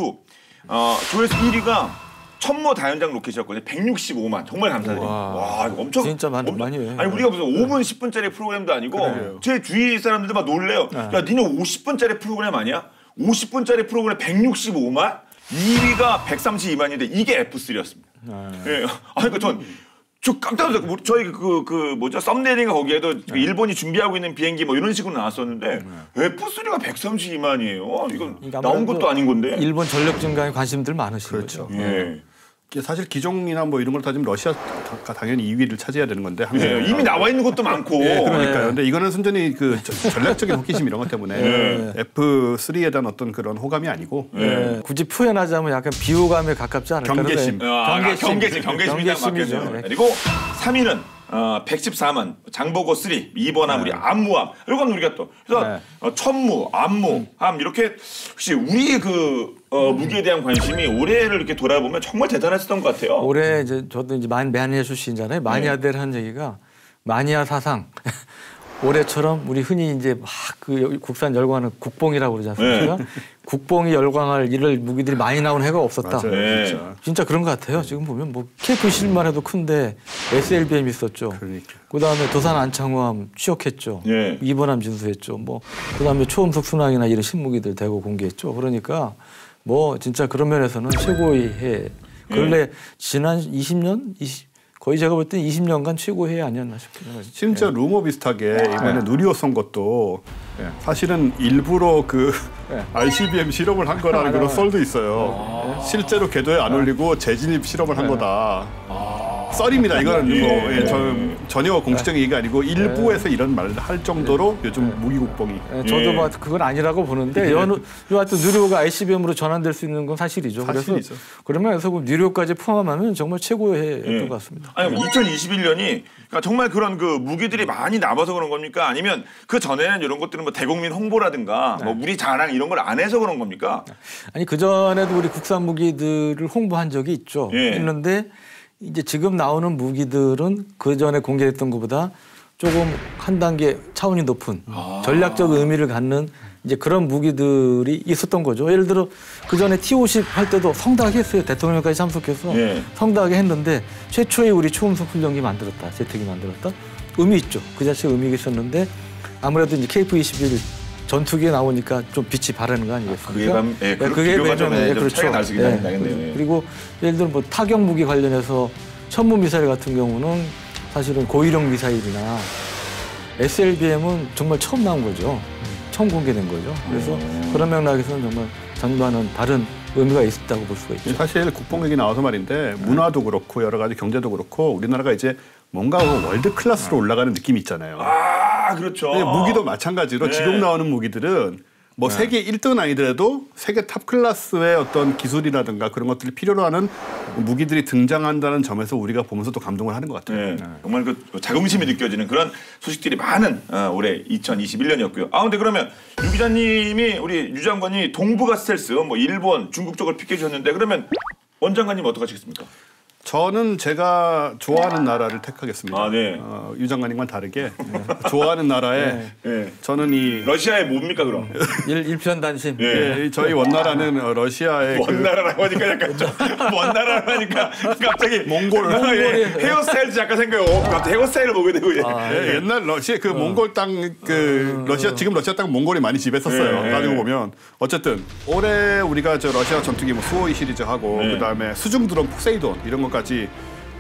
조회수 1위가 천모 다연장 로켓이었거든요. 165만. 정말 감사드립니다. 와, 이거 엄청 진짜 많이 해. 아니 우리가 무슨 5분 10분짜리 프로그램도 아니고 제 주위 사람들도 막 놀래요. 야, 니네 50분짜리 프로그램 아니야? 50분짜리 프로그램 165만? 2위가 132만인데 이게 F3였습니다. 예. 아니 그러니까 저 깜짝 놀랐어요. 저희 그 뭐죠? 썸네일인가 거기에도 일본이 준비하고 있는 비행기 뭐 이런 식으로 나왔었는데 F3가 132만이에요. 이건 그러니까 나온 것도 아닌 건데. 일본 전력 증강에 관심들 많으신 그렇죠. 거죠. 예. 사실 기종이나 뭐 이런 걸 따지면 러시아가 당연히 2위를 차지해야 되는 건데 예. 이미 나와 있는 것도 많고. 예, 그러니까요. 근데 이거는 순전히 그 전략적인 호기심 이런 것 때문에 F3에 대한 어떤 그런 호감이 아니고 굳이 표현하자면 약간 비호감에 가깝지 않을까. 경계심. 경계심이죠. 네. 그리고 3위는 114만 장보고 3, 2번함 우리 안무함. 이건 우리가 또 그래서 천무, 안무, 함 이렇게 혹시 우리 그 무기에 대한 관심이 올해를 이렇게 돌아보면 정말 대단했었던 것 같아요. 올해 이제 저도 이제 마니아 출신이잖아요. 마니아들 한 얘기가 마니아 사상. 올해처럼 우리 흔히 이제 막 그 국산 열광하는 국뽕이라고 그러지 않습니까? 국뽕이 열광할 이럴 무기들이 많이 나온 해가 없었다. 맞아요. 네. 진짜 그런 것 같아요. 지금 보면 뭐 KF-11만 해도 큰데 SLBM 있었죠. 그러니까. 그다음에 도산 안창호함 취역했죠. 예. 이번함 진수했죠. 뭐 그다음에 초음속 순항이나 이런 신무기들 대거 공개했죠. 그러니까 뭐 진짜 그런 면에서는 최고의 해. 근래 지난 20년, 거의 제가 볼 때 20년간 최고의 해 아니었나 싶어요. 심지어 루머 비슷하게 이번에 누리호 쏜 것도 사실은 일부러 그 ICBM 실험을 한 거라는 그런 썰도 있어요. 실제로 궤도에 안 올리고 재진입 실험을 한 거다. 썰입니다. 이거는 전혀 공식적인 얘기가 아니고 일부에서 이런 말을 할 정도로 요즘 무기 국뽕이. 저도 뭐 그건 아니라고 보는데 여하튼 누리호가 ICBM으로 전환될 수 있는 건 사실이죠. 사실이죠. 그래서 그러면서 누리호까지 포함하면 정말 최고의 해였던 것 같습니다. 아니 2021년이 그러니까 정말 그런 그 무기들이 많이 남아서 그런 겁니까? 아니면 그 전에는 이런 것들은 뭐 대국민 홍보라든가 뭐 우리 자랑 이런 걸 안 해서 그런 겁니까? 아니 그 전에도 우리 국산 무기들을 홍보한 적이 있죠. 있는데 이제 지금 나오는 무기들은 그 전에 공개했던 것보다 조금 한 단계 차원이 높은 전략적 의미를 갖는 이제 그런 무기들이 있었던 거죠. 예를 들어 그 전에 T-50 할 때도 성대하게 했어요. 대통령까지 참석해서 성대하게 했는데 최초의 우리 초음속 훈련기 만들었다. 제트기 만들었다. 의미 있죠. 그 자체가 의미가 있었는데 아무래도 이제 KF-21 전투기에 나오니까 좀 빛이 바라는 거 아니겠습니까? 그게 좀 차이가 날 수 있겠네요. 그리고 예를 들어 뭐 타격 무기 관련해서 천무 미사일 같은 경우는 사실은 고위력 미사일이나 SLBM은 정말 처음 나온 거죠. 처음 공개된 거죠. 그래서 그런 맥락에서는 정말 전과는 다른 의미가 있다고 볼 수가 있죠. 사실 국뽕 얘기 나와서 말인데 문화도 그렇고 여러 가지 경제도 그렇고 우리나라가 이제 뭔가 월드 클래스로 올라가는 느낌이 있잖아요. 그렇죠. 무기도 마찬가지로 지금 나오는 무기들은 뭐 세계 1등은 아니더라도 세계 탑 클래스의 어떤 기술이라든가 그런 것들을 필요로 하는 무기들이 등장한다는 점에서 우리가 보면서 또 감동을 하는 것 같아요. 정말 그 자긍심이 느껴지는 그런 소식들이 많은 올해 2021년이었고요. 근데 그러면 유 기자님이 우리 유 장관이 동북아 스텔스 뭐 일본, 중국 쪽을 픽해 주셨는데 그러면 원 장관님 어떻게 하시겠습니까? 저는 제가 좋아하는 나라를 택하겠습니다. 유 장관님과 다르게 좋아하는 나라에 저는 이 러시아의 뭡니까 그럼? 일편단심. 저희 원나라는 러시아의 원나라라고 하니까 약간 좀 원나라라고 하니까 갑자기 몽골 헤어스타일도 잠깐 생겨요. 갑자기 헤어스타일을 보게 되고 옛날 러시아 그 몽골 땅 러시아 지금 러시아 땅 몽골이 많이 지배했었어요. 가지고 보면 어쨌든 올해 우리가 저 러시아 전투기 뭐 수호이 시리즈 하고 그다음에 수중 드론 포세이돈 이런 것 까지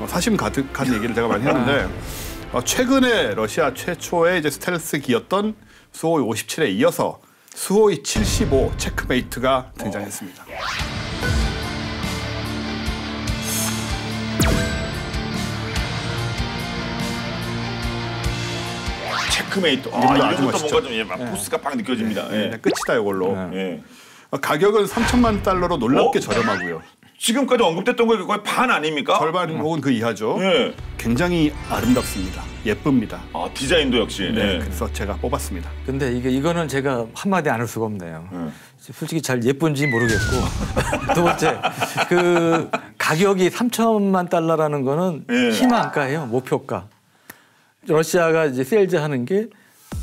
사심 가득한 얘기를 제가 많이 했는데 최근에 러시아 최초의 이제 스텔스기였던 수호이 57에 이어서 수호이 75 체크메이트가 등장했습니다. 체크메이트. 이름도 아주 이름부터 멋있죠. 뭔가 좀 막 포스가 팍 느껴집니다. 예. 끝이다 이걸로. 예. 가격은 3천만 달러로 놀랍게 저렴하고요. 지금까지 언급됐던 거에 거의 반 아닙니까? 절반 혹은 그 이하죠. 예. 굉장히 아름답습니다. 예쁩니다. 아, 디자인도 역시. 네, 예. 그래서 제가 뽑았습니다. 근데 이거는 제가 한마디 안 할 수가 없네요. 솔직히 잘 예쁜지 모르겠고 두 번째 그 가격이 3천만 달러라는 거는 예. 희망가예요. 목표가. 러시아가 이제 세일즈하는 게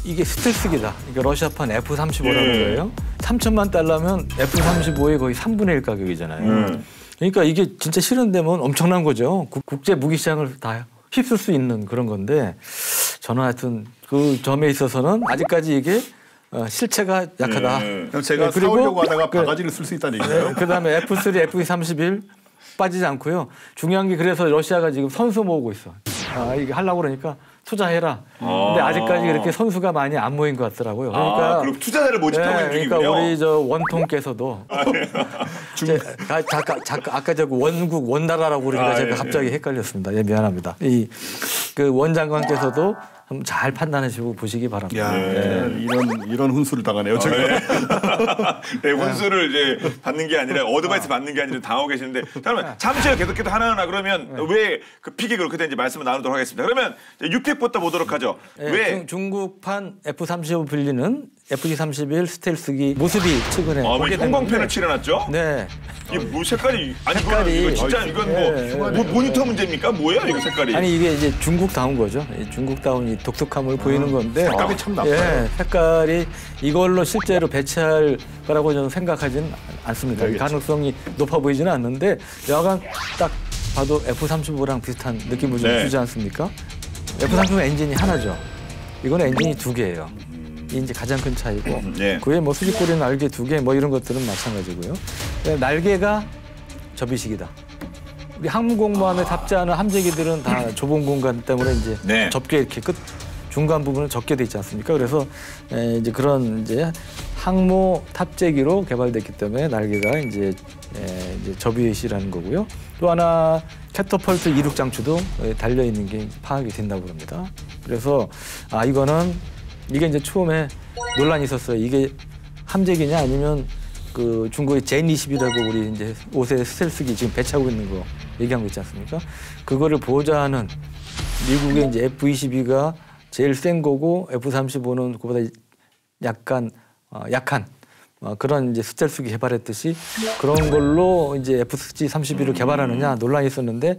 이게 스텔스기다. 그러니까 러시아판 F-35라는 예. 거예요. 3천만 달러면 F-35의 거의 3분의 1 가격이잖아요. 그러니까 이게 진짜 실현되면 엄청난 거죠. 국제 무기 시장을 다 휩쓸 수 있는 그런 건데 저는 하여튼 그 점에 있어서는 아직까지 이게 실체가 약하다. 그럼 제가 그리고 사오려고 하다가 바가지를 쓸 수 있다는 얘기예요. 그다음에 F3, F-31 빠지지 않고요. 중요한 게 그래서 러시아가 지금 선수 모으고 있어. 이게 하려고 그러니까 투자해라. 근데 아직까지 그렇게 선수가 많이 안 모인 것 같더라고요. 그러니까 그리고 투자자를 모집하고 있는 중이군요. 그러니까 우리 저 원통께서도 아까 저 원국 원나라라고 그러니까 제가 갑자기 헷갈렸습니다. 예, 미안합니다. 그 원장관께서도 한번 잘 판단하시고 보시기 바랍니다. 야, 이런 훈수를 당하네요. 제가. 네, 훈수를 이제 받는 게 아니라 어드바이스 받는 게 아니라 당하고 계시는데 그러면 잠시만 계속해서 하나하나 그러면 왜 그 픽이 그렇게 되는지 말씀을 나누도록 하겠습니다. 그러면 6픽부터 보도록 하죠. 왜? 중국판 F-35 빌리는 F-31 스텔스기 모습이 최근에 형광펜을 칠해놨죠? 네. 이게 뭐 색깔이 색깔이 이거 진짜 이건 뭐 모니터 문제입니까? 뭐예요 이거 색깔이? 아니 이게 이제 중국다운 거죠. 중국다운 이 독특함을 보이는 건데 색감이 참 나빠요. 예, 색깔이 이걸로 실제로 배치할 거라고 저는 생각하지는 않습니다. 알겠죠. 가능성이 높아 보이지는 않는데 여하간 딱 봐도 F-35랑 비슷한 느낌을 좀 주지 않습니까? F-35 엔진이 하나죠. 이거는 엔진이 두 개예요. 이 이제 가장 큰 차이고 그에 뭐 수직고리 날개 두 개 뭐 이런 것들은 마찬가지고요. 날개가 접이식이다. 우리 항공모함에 탑재하는 함재기들은 다 좁은 공간 때문에 이제 접게 이렇게 중간 부분은 접게 돼 있지 않습니까? 그래서 이제 그런 이제 항모 탑재기로 개발됐기 때문에 날개가 이제 접이식이라는 거고요. 또 하나 캐터펄트 이륙 장치도 달려 있는 게 파악이 된다고 합니다. 그래서 이거는 이게 이제 처음에 논란이 있었어요. 이게 함재기냐 아니면 그 중국의 젠-20이라고 우리 이제 5세 스텔스기 지금 배치하고 있는 거 얘기한 거 있지 않습니까? 그거를 보좌하는 미국의 이제 F-22가 제일 센 거고 F-35는 그보다 약간 약한 그런 이제 스텔스기 개발했듯이 그런 걸로 이제 F-31을 개발하느냐 논란이 있었는데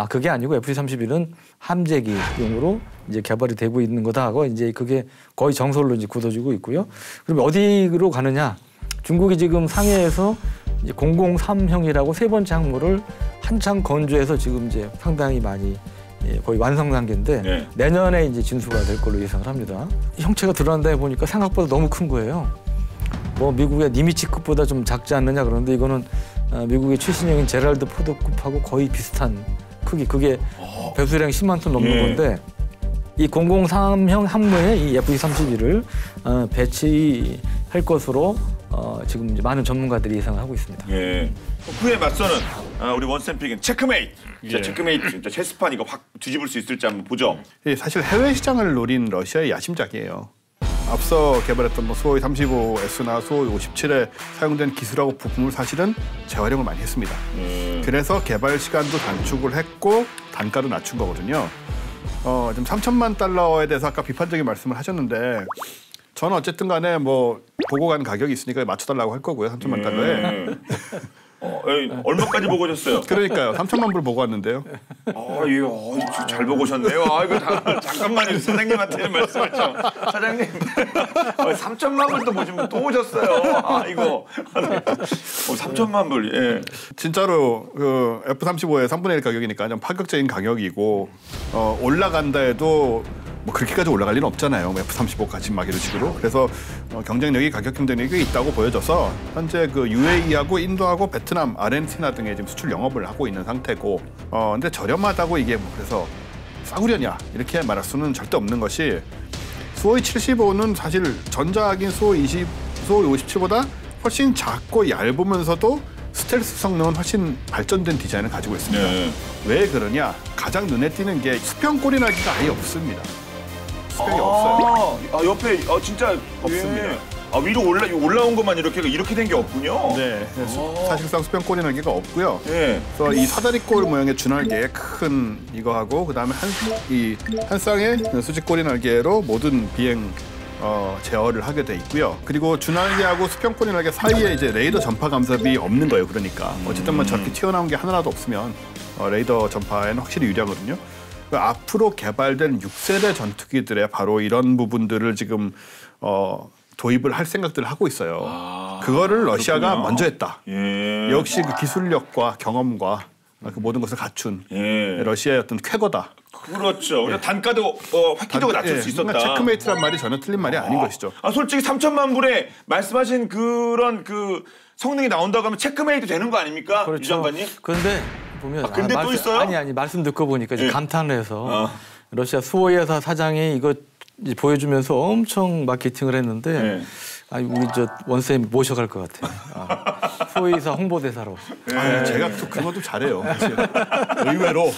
그게 아니고 F-31은 함재기용으로 이제 개발이 되고 있는 거다 하고 이제 그게 거의 정설로 이제 굳어지고 있고요. 그러면 어디로 가느냐? 중국이 지금 상해에서 이제 003형이라고 세 번째 항모를 한창 건조해서 지금 이제 상당히 많이 거의 완성 단계인데 내년에 이제 진수가 될 걸로 예상을 합니다. 형체가 드러난다 보니까 생각보다 너무 큰 거예요. 뭐 미국의 니미츠급보다 좀 작지 않느냐 그러는데 이거는 미국의 최신형인 제랄드 포드급하고 거의 비슷한 크기. 그게 배수량이 10만 톤 넘는 건데 이 003형 항모에 이 F-31을 배치할 것으로 지금 이제 많은 전문가들이 예상을 하고 있습니다. 그에 맞서는 우리 원스탬픽은 체크메이트. 체크메이트 진짜 체스판 이거 확 뒤집을 수 있을지 한번 보죠. 사실 해외 시장을 노린 러시아의 야심작이에요. 앞서 개발했던 뭐 수호이 35S나 수호이 57에 사용된 기술하고 부품을 사실은 재활용을 많이 했습니다. 그래서 개발 시간도 단축을 했고 단가도 낮춘 거거든요. 좀 3천만 달러에 대해서 아까 비판적인 말씀을 하셨는데 저는 어쨌든 간에 뭐 보고 간 가격이 있으니까 맞춰달라고 할 거고요. 3천만 달러에. 얼마까지 보고 오셨어요? 그러니까요. 3천만 불 보고 왔는데요. 이거 잘 보고 오셨네요. 이거 잠깐만요. 사장님한테 말씀하죠. 사장님, 3천만 불도 보시면 또 오셨어요. 이거 3천만 불. 예. 진짜로 그 F-35의 3분의 1 가격이니까 좀 파격적인 가격이고 올라간다 해도 뭐 그렇게까지 올라갈 리는 없잖아요. F-35까지 막 이런 식으로. 그래서 경쟁력이 가격 경쟁력이 있다고 보여져서 현재 그 UAE하고 인도하고 베트남, 아르헨티나 등에 지금 수출 영업을 하고 있는 상태고 근데 저렴하다고 이게 뭐 그래서 싸구려냐 이렇게 말할 수는 절대 없는 것이 수호이 75는 사실 전작인 수호이 57보다 훨씬 작고 얇으면서도 스텔스 성능은 훨씬 발전된 디자인을 가지고 있습니다. 왜 그러냐? 가장 눈에 띄는 게 수평 꼬리나기가 아예 없습니다. 스펙이 없어요. 아 옆에 진짜 없습니다. 위로 올라온 것만 이렇게 된 게 없군요. 네, 사실상 수평 꼬리 날개가 없고요. 네. 그래서 이 사다리꼴 모양의 주날개 큰 이거하고 그다음에 한 쌍의 수직 꼬리 날개로 모든 비행 제어를 하게 돼 있고요. 그리고 주날개하고 수평 꼬리 날개 사이에 이제 레이더 전파 감압이 없는 거예요. 그러니까 어쨌든 뭐 저렇게 튀어나온 게 하나라도 없으면 레이더 전파에는 확실히 유리하거든요. 앞으로 개발된 6세대 전투기들의 바로 이런 부분들을 지금 도입을 할 생각들을 하고 있어요. 그거를 러시아가 그렇군요. 먼저 했다. 예. 역시 그 기술력과 경험과 그 모든 것을 갖춘 러시아의 어떤 쾌거다. 그렇죠. 우리가 단가도 획기적으로 낮출 수 있었다. 그러니까 체크메이트란 말이 전혀 틀린 말이 아닌 것이죠. 솔직히 3천만 불에 말씀하신 그런 그 성능이 나온다고 하면 체크메이트 되는 거 아닙니까? 유 장관님? 그런데 보면 근데 또 있어요? 아니 말씀 듣고 보니까 이제 감탄을 해서 러시아 수호회사 사장이 이거 이제 보여주면서 엄청 마케팅을 했는데 우리 저 원쌤 모셔갈 것 같아요. 수호회사 홍보대사로. 제가 또 그것도 잘해요. 의외로.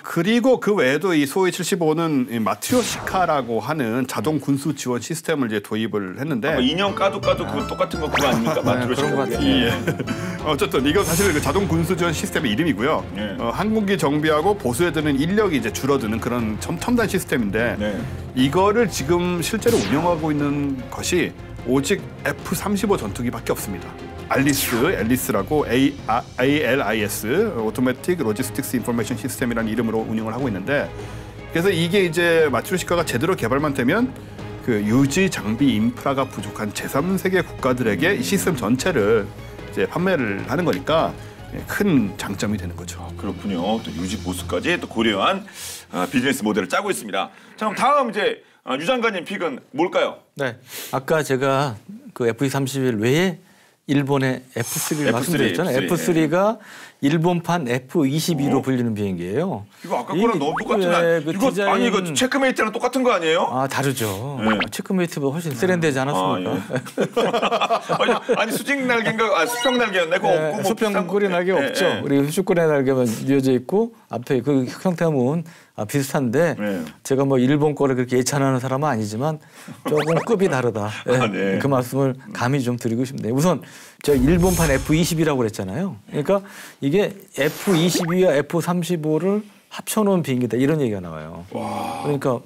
그리고 그 외에도 이 소위 75는 마트리오시카라고 하는 자동 군수 지원 시스템을 이제 도입을 했는데 인형 까도 그 똑같은 거 그거 아닙니까? 그런 것 같아요. 어쨌든 이건 사실 그 자동 군수 지원 시스템의 이름이고요. 항공기 정비하고 보수에 드는 인력이 이제 줄어드는 그런 첨단 시스템인데 이거를 지금 실제로 운영하고 있는 것이 오직 F-35 전투기밖에 없습니다. 앨리스라고 ALIS 오토매틱 로지스틱스 인포메이션 시스템이라는 이름으로 운영을 하고 있는데 그래서 이게 이제 마트리오시카가 제대로 개발만 되면 그 유지 장비 인프라가 부족한 제3세계 국가들에게 이 시스템 전체를 이제 판매를 하는 거니까 큰 장점이 되는 거죠. 그렇군요. 또 유지 보수까지 또 고려한 비즈니스 모델을 짜고 있습니다. 자, 그럼 다음 이제 유 장관님 픽은 뭘까요? 네, 아까 제가 그 F-31 외에 일본의 F3를 말씀드렸잖아요. F3가 일본판 F-22로 불리는 비행기예요. 이거 아까 거랑 너무 똑같은 이거 체크메이트랑 똑같은 거 아니에요? 다르죠. 체크메이트보다 훨씬 세련되지 않았습니까? 아니 수직 날개인가 수평 날개였나? 그거 없고 수평 꼬리 날개 없죠. 우리 수직 꼬리 날개만 이어져 있고 앞에 그 형태는 비슷한데 제가 뭐 일본 거를 그렇게 예찬하는 사람은 아니지만 조금 급이 다르다. 그 말씀을 감히 좀 드리고 싶네요. 우선 저 일본판 F-22라고 그랬잖아요. 그러니까 이게 F-22와 F-35를 합쳐놓은 비행기다 이런 얘기가 나와요. 그러니까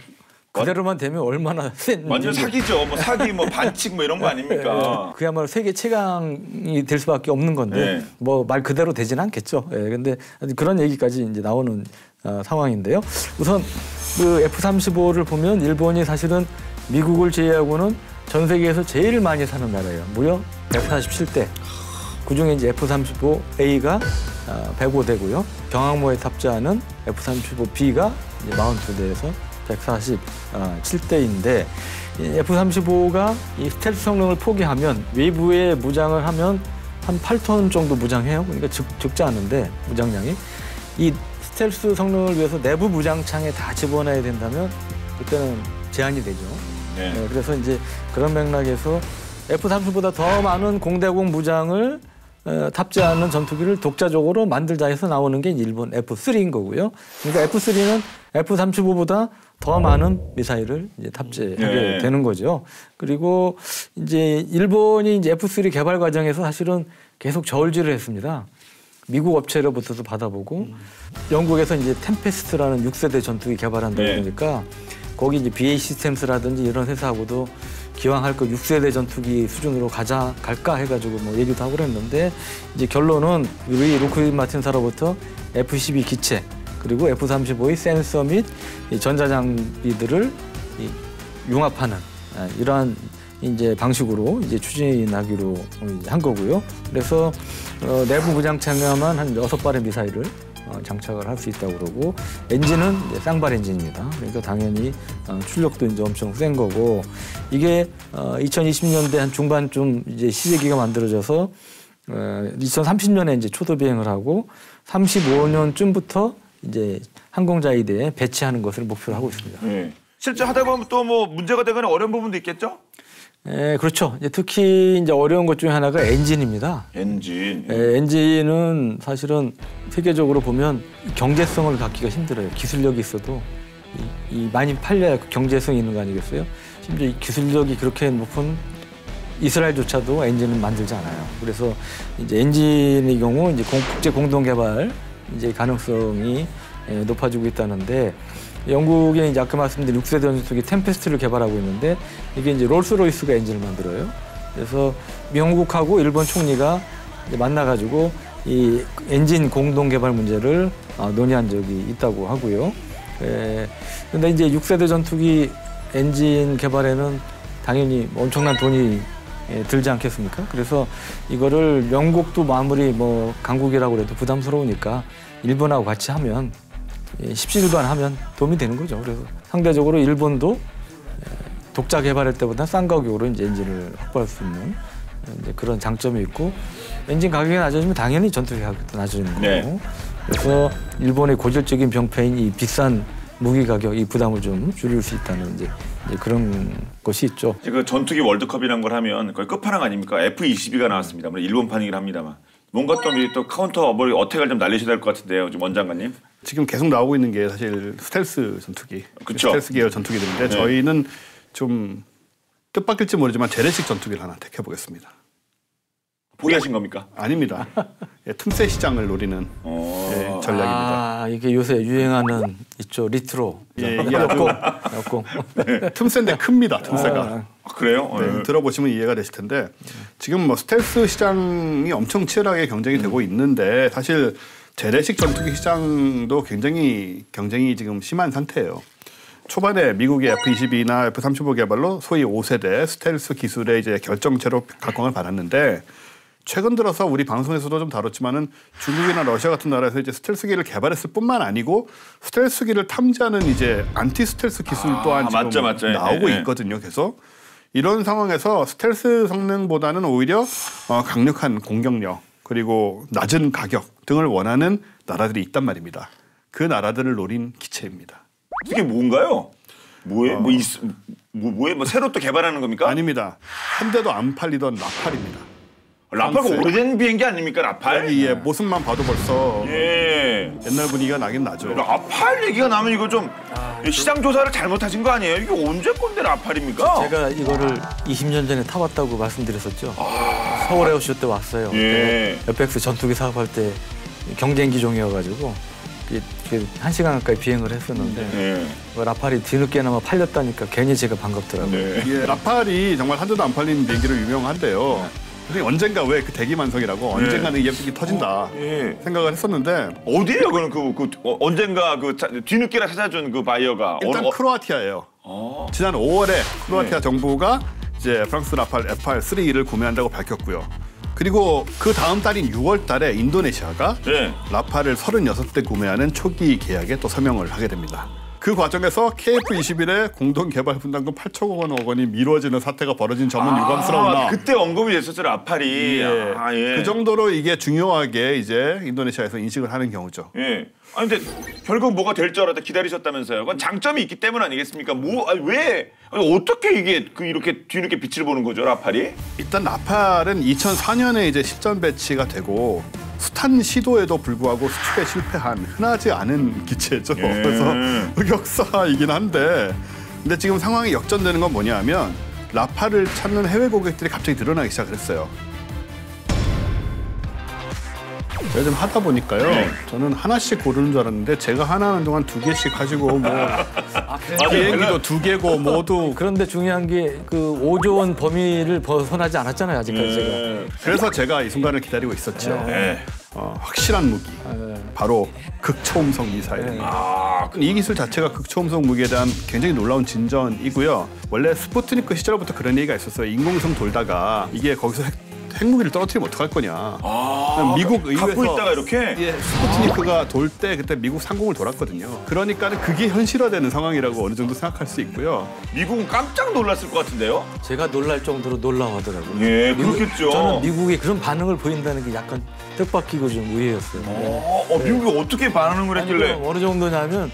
그대로만 되면 얼마나 센 완전 사기죠. 뭐 사기, 뭐 반칙 뭐 이런 거 아닙니까? 그야말로 세계 최강이 될 수밖에 없는 건데 뭐 말 그대로 되지는 않겠죠. 근데 그런 얘기까지 이제 나오는 상황인데요. 우선 그 F-35를 보면 일본이 사실은 미국을 제외하고는 전 세계에서 제일 많이 사는 나라예요. 무려 147대. 그중에 이제 F-35A가 105대고요. 경항모에 탑재하는 F-35B가 42대에서 147대인데 F-35가 이 스텔스 성능을 포기하면 외부에 무장을 하면 한 8톤 정도 무장해요. 그러니까 적지 않은데 무장량이 이 스텔스 성능을 위해서 내부 무장창에 다 집어넣어야 된다면 그때는 제한이 되죠. 그래서 이제 그런 맥락에서 F-35보다 더 많은 공대공 무장을 탑재하는 전투기를 독자적으로 만들자 해서 나오는 게 일본 F-3인 거고요. 그러니까 F-3는 F-35보다 더 많은 미사일을 이제 탑재하게 되는 거죠. 그리고 이제 일본이 이제 F-3 개발 과정에서 사실은 계속 저울질을 했습니다. 미국 업체로부터도 받아보고 영국에서 이제 템페스트라는 6세대 전투기 개발한다고 그러니까 거기 이제 BAE 시스템스라든지 이런 회사하고도 기왕 할 거 6세대 전투기 수준으로 갈까 해가지고 뭐 얘기도 하고 그랬는데 이제 결론은 우리 로크히드 마틴사로부터 F-12 기체 그리고 F-35의 센서 및 전자장비들을 융합하는 이러한 이제 방식으로 이제 추진하기로 한 거고요. 그래서 내부 무장창에만 한 6발의 미사일을 장착을 할 수 있다고 그러고 엔진은 이제 쌍발 엔진입니다. 그러니까 당연히 출력도 이제 엄청 센 거고 이게 2020년대 한 중반쯤 이제 시제기가 만들어져서 2030년에 이제 초도 비행을 하고 35년쯤부터 이제 항공자위대에 배치하는 것을 목표로 하고 있습니다. 실제 하다 보면 또 뭐 문제가 되거나 어려운 부분도 있겠죠? 그렇죠. 특히 이제 어려운 것 중에 하나가 엔진입니다. 엔진은 사실은 세계적으로 보면 경제성을 갖기가 힘들어요. 기술력이 있어도 이 많이 팔려야 그 경제성이 있는 거 아니겠어요? 심지어 이 기술력이 그렇게 높은 이스라엘조차도 엔진을 만들지 않아요. 그래서 이제 엔진의 경우 이제 국제 공동 개발 이제 가능성이 높아지고 있다는데 영국에 이제 아까 말씀드린 6세대 전투기 템페스트를 개발하고 있는데 이게 이제 롤스로이스가 엔진을 만들어요. 그래서 영국하고 일본 총리가 이제 만나가지고 이 엔진 공동 개발 문제를 논의한 적이 있다고 하고요. 그런데 이제 6세대 전투기 엔진 개발에는 당연히 엄청난 돈이 들지 않겠습니까? 그래서 이거를 영국도 아무리 뭐 강국이라고 해도 부담스러우니까 일본하고 같이 하면 십시일반하면 도움이 되는 거죠. 그래서 상대적으로 일본도 독자 개발할 때보다 싼 가격으로 이제 엔진을 확보할 수 있는 이제 그런 장점이 있고 엔진 가격이 낮아지면 당연히 전투기 가격도 낮아지는 거고. 네. 그래서 일본의 고질적인 병폐인 이 비싼 무기 가격 이 부담을 좀 줄일 수 있다는 이제 그런 것이 있죠. 그 전투기 월드컵이란 걸 하면 거의 끝판왕 아닙니까? F-22가 나왔습니다. 일본판이긴 합니다만. 뭔가 또 카운터 어택을 좀 날리셔야 될 것 같은데요, 좀 원장관님. 지금 계속 나오고 있는 게 사실 스텔스 전투기, 그쵸? 스텔스 계열 전투기들인데 저희는 좀 뜻밖일지 모르지만 재래식 전투기를 하나 택해보겠습니다. 포기하신 겁니까? 아닙니다. 틈새 시장을 노리는 전략입니다. 이게 요새 유행하는 있죠 리트로. 이게 아주 역공. 틈새인데 큽니다. 틈새가. 그래요? 네, 들어보시면 이해가 되실 텐데 지금 뭐 스텔스 시장이 엄청 치열하게 경쟁이 되고 있는데 사실 재래식 전투기 시장도 굉장히 경쟁이 지금 심한 상태예요. 초반에 미국의 F-22나 F-35 개발로 소위 5세대 스텔스 기술의 이제 결정체로 각광을 받았는데 최근 들어서 우리 방송에서도 좀 다뤘지만은 중국이나 러시아 같은 나라에서 이제 스텔스기를 개발했을 뿐만 아니고 스텔스기를 탐지하는 이제 안티 스텔스 기술 또한 지금 맞죠. 나오고 있거든요. 계속 이런 상황에서 스텔스 성능보다는 오히려 강력한 공격력 그리고 낮은 가격 등을 원하는 나라들이 있단 말입니다. 그 나라들을 노린 기체입니다. 이게 뭔가요? 뭐예요? 뭐 새로 또 개발하는 겁니까? 아닙니다. 한 대도 안 팔리던 라팔입니다. 라팔가 오래된 비행기 아닙니까? 라팔? 예, 모습만 봐도 벌써 옛날 분위기가 나긴 나죠. 라팔 얘기가 나면 이거 좀 시장 조사를 잘못하신 거 아니에요? 이게 언제 건데 라팔입니까? 제가 이거를 20년 전에 타봤다고 말씀드렸었죠. 서울 에어쇼 때 왔어요. FX 전투기 사업할 때 경쟁 기종이어가지고 1시간 가까이 비행을 했었는데 라팔이 뒤늦게나마 팔렸다니까 괜히 제가 반갑더라고요. 라팔이 정말 한 대도 안 팔린 비행기로 유명한데요. 근데 언젠가 왜 그 대기만성이라고 언젠가는 이 비행기 터진다 생각을 했었는데 어디예요? 그럼 언젠가 뒤늦게나 찾아준 그 바이어가 일단 크로아티아예요. 지난 5월에 크로아티아 정부가 이제 프랑스 라팔 F-3를 구매한다고 밝혔고요. 그리고 그 다음 달인 6월 달에 인도네시아가 라팔을 36대 구매하는 초기 계약에 또 서명을 하게 됩니다. 그 과정에서 KF-21의 공동 개발 분담금 8천억 원이 미뤄지는 사태가 벌어진 점은 유감스러우나 그때 언급이 됐었죠, 라팔이. 그 정도로 이게 중요하게 이제 인도네시아에서 인식을 하는 경우죠. 아니 근데 결국 뭐가 될 줄 알았다 기다리셨다면서요. 그건 장점이 있기 때문 아니겠습니까? 왜 어떻게 이게 이렇게 뒤늦게 빛을 보는 거죠, 라팔이? 일단 라팔은 2004년에 이제 실전 배치가 되고 숱한 시도에도 불구하고 수출에 실패한 흔하지 않은 기체죠. 그래서 흑역사이긴 한데 근데 지금 상황이 역전되는 건 뭐냐면 라팔을 찾는 해외 고객들이 갑자기 늘어나기 시작을 했어요. 제가 좀 하다 보니까요. 저는 하나씩 고르는 줄 알았는데 제가 하나 하는 동안 2개씩 가지고 뭐 비행기도 2개고 모두. 그런데 중요한 게 그 5조 원 범위를 벗어나지 않았잖아요, 아직까지 제가. 그래서 제가 이 순간을 기다리고 있었죠. 확실한 무기. 바로 극초음속 미사일. 이 기술 자체가 극초음속 무기에 대한 굉장히 놀라운 진전이고요. 원래 스푸트니크 시절부터 그런 얘기가 있었어요. 인공위성 돌다가 이게 거기서 핵무기를 떨어뜨리면 어떡할 거냐. 미국 의회에서 갖고 있다가 이렇게 스푸트니크가 돌 때 그때 미국 상공을 돌았거든요. 그러니까는 그게 현실화되는 상황이라고 어느 정도 생각할 수 있고요. 미국은 깜짝 놀랐을 것 같은데요? 제가 놀랄 정도로 놀라워하더라고요. 그렇겠죠. 저는 미국이 그런 반응을 보인다는 게 약간 뜻밖이고 좀 의외였어요. 미국이 어떻게 반응을 했길래? 어느 정도냐면